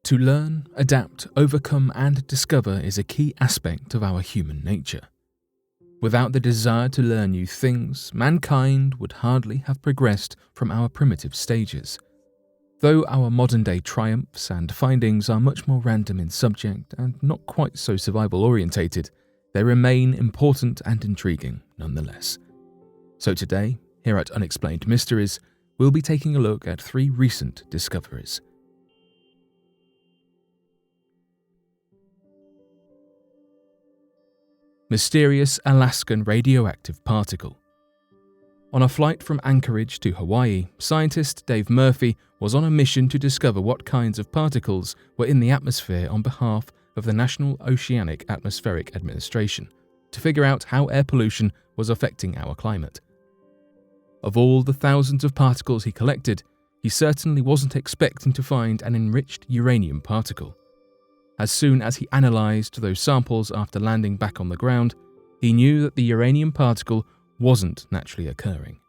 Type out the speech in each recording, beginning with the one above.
To learn, adapt, overcome, and discover is a key aspect of our human nature. Without the desire to learn new things, mankind would hardly have progressed from our primitive stages. Though our modern-day triumphs and findings are much more random in subject and not quite so survival-orientated, they remain important and intriguing nonetheless. So today, here at Unexplained Mysteries, we'll be taking a look at 3 recent discoveries. Mysterious Alaskan radioactive particle. On a flight from Anchorage to Hawaii, scientist Dave Murphy was on a mission to discover what kinds of particles were in the atmosphere on behalf of the National Oceanic Atmospheric Administration, to figure out how air pollution was affecting our climate. Of all the thousands of particles he collected, he certainly wasn't expecting to find an enriched uranium particle. As soon as he analysed those samples after landing back on the ground, he knew that the uranium particle wasn't naturally occurring.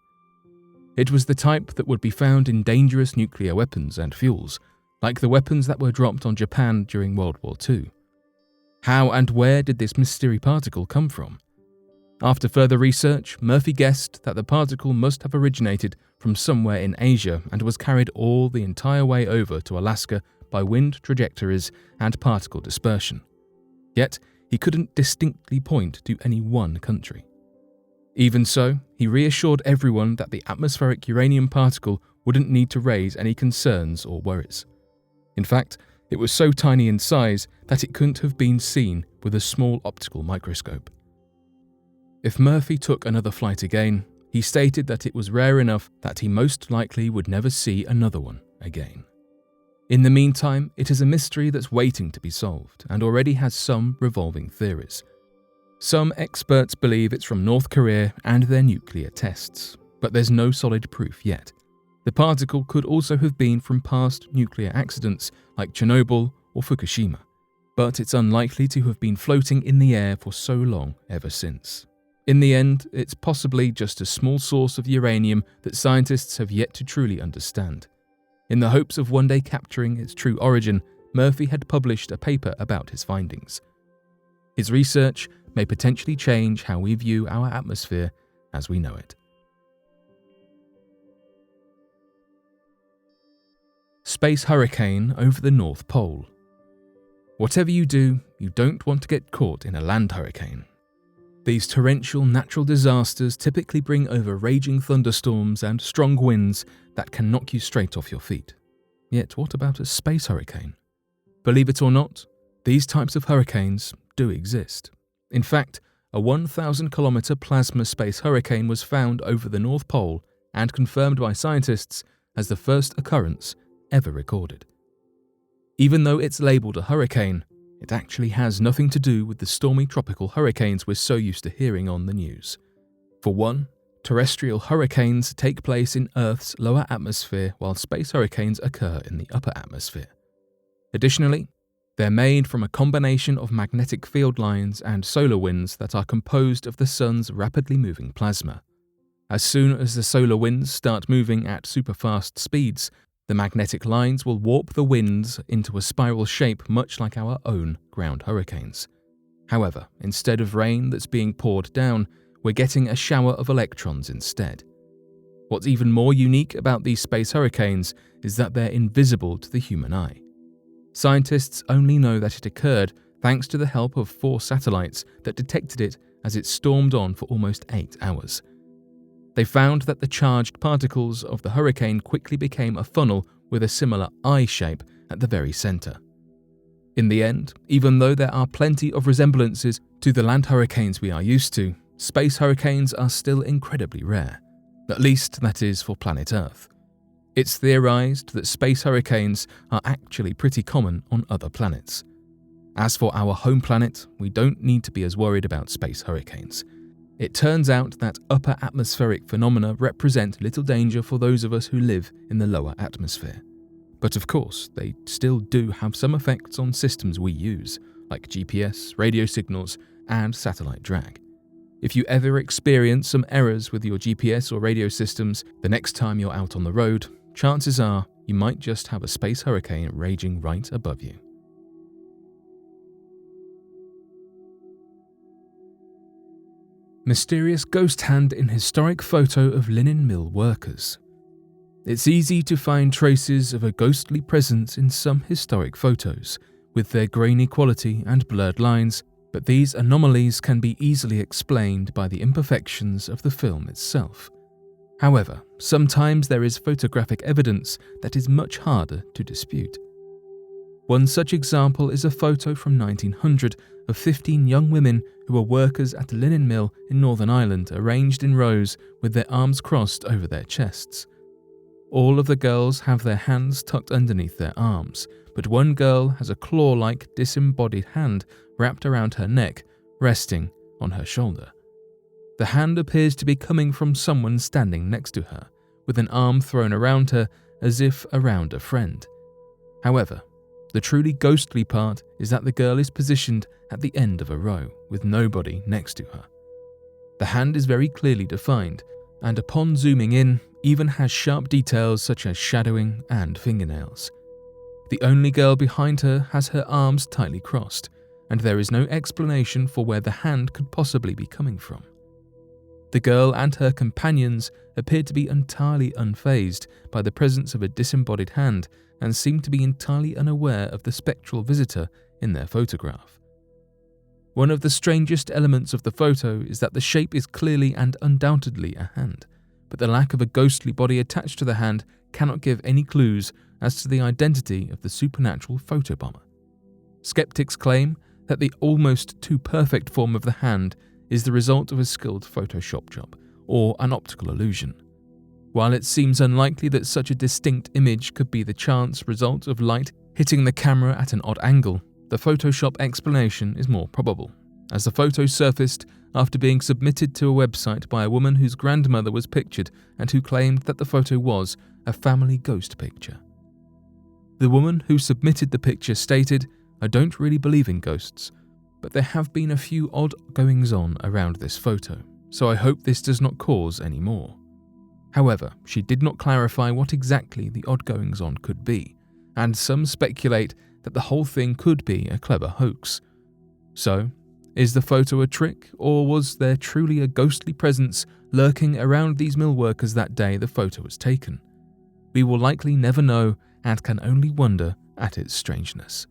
It was the type that would be found in dangerous nuclear weapons and fuels, like the weapons that were dropped on Japan during World War II. How and where did this mystery particle come from? After further research, Murphy guessed that the particle must have originated from somewhere in Asia and was carried all the entire way over to Alaska by wind trajectories and particle dispersion. Yet, he couldn't distinctly point to any one country. Even so, he reassured everyone that the atmospheric uranium particle wouldn't need to raise any concerns or worries. In fact, it was so tiny in size that it couldn't have been seen with a small optical microscope. If Murphy took another flight again, he stated that it was rare enough that he most likely would never see another one again. In the meantime, it is a mystery that's waiting to be solved and already has some revolving theories. Some experts believe it's from North Korea and their nuclear tests, but there's no solid proof yet. The particle could also have been from past nuclear accidents like Chernobyl or Fukushima, but it's unlikely to have been floating in the air for so long ever since. In the end, it's possibly just a small source of uranium that scientists have yet to truly understand. In the hopes of one day capturing its true origin, Murphy had published a paper about his findings. His research may potentially change how we view our atmosphere as we know it. Space hurricane over the North Pole. Whatever you do, you don't want to get caught in a land hurricane. These torrential natural disasters typically bring over raging thunderstorms and strong winds that can knock you straight off your feet. Yet what about a space hurricane? Believe it or not, these types of hurricanes do exist. In fact, a 1,000-kilometer plasma space hurricane was found over the North Pole and confirmed by scientists as the first occurrence ever recorded. Even though it's labelled a hurricane, it actually has nothing to do with the stormy tropical hurricanes we're so used to hearing on the news. For one, terrestrial hurricanes take place in Earth's lower atmosphere while space hurricanes occur in the upper atmosphere. Additionally, they're made from a combination of magnetic field lines and solar winds that are composed of the sun's rapidly moving plasma. As soon as the solar winds start moving at super-fast speeds, the magnetic lines will warp the winds into a spiral shape much like our own ground hurricanes. However, instead of rain that's being poured down, we're getting a shower of electrons instead. What's even more unique about these space hurricanes is that they're invisible to the human eye. Scientists only know that it occurred thanks to the help of 4 satellites that detected it as it stormed on for almost 8 hours. They found that the charged particles of the hurricane quickly became a funnel with a similar eye shape at the very center. In the end, even though there are plenty of resemblances to the land hurricanes we are used to, space hurricanes are still incredibly rare. At least that is for planet Earth. It's theorized that space hurricanes are actually pretty common on other planets. As for our home planet, we don't need to be as worried about space hurricanes. It turns out that upper atmospheric phenomena represent little danger for those of us who live in the lower atmosphere. But of course, they still do have some effects on systems we use, like GPS, radio signals, and satellite drag. If you ever experience some errors with your GPS or radio systems the next time you're out on the road, chances are you might just have a space hurricane raging right above you. Mysterious ghost hand in historic photo of linen mill workers. It's easy to find traces of a ghostly presence in some historic photos, with their grainy quality and blurred lines, but these anomalies can be easily explained by the imperfections of the film itself. However, sometimes there is photographic evidence that is much harder to dispute. One such example is a photo from 1900 of 15 young women who were workers at a linen mill in Northern Ireland, arranged in rows with their arms crossed over their chests. All of the girls have their hands tucked underneath their arms, but one girl has a claw-like disembodied hand wrapped around her neck, resting on her shoulder. The hand appears to be coming from someone standing next to her, with an arm thrown around her as if around a friend. However, the truly ghostly part is that the girl is positioned at the end of a row, with nobody next to her. The hand is very clearly defined, and upon zooming in, even has sharp details such as shadowing and fingernails. The only girl behind her has her arms tightly crossed, and there is no explanation for where the hand could possibly be coming from. The girl and her companions appear to be entirely unfazed by the presence of a disembodied hand and seem to be entirely unaware of the spectral visitor in their photograph. One of the strangest elements of the photo is that the shape is clearly and undoubtedly a hand, but the lack of a ghostly body attached to the hand cannot give any clues as to the identity of the supernatural photobomber. Skeptics claim that the almost too perfect form of the hand is the result of a skilled Photoshop job or an optical illusion. While it seems unlikely that such a distinct image could be the chance result of light hitting the camera at an odd angle, the Photoshop explanation is more probable, as the photo surfaced after being submitted to a website by a woman whose grandmother was pictured and who claimed that the photo was a family ghost picture. The woman who submitted the picture stated, "I don't really believe in ghosts, but there have been a few odd goings-on around this photo, so I hope this does not cause any more." However, she did not clarify what exactly the odd goings-on could be, and some speculate that the whole thing could be a clever hoax. So, is the photo a trick, or was there truly a ghostly presence lurking around these mill workers that day the photo was taken? We will likely never know and can only wonder at its strangeness.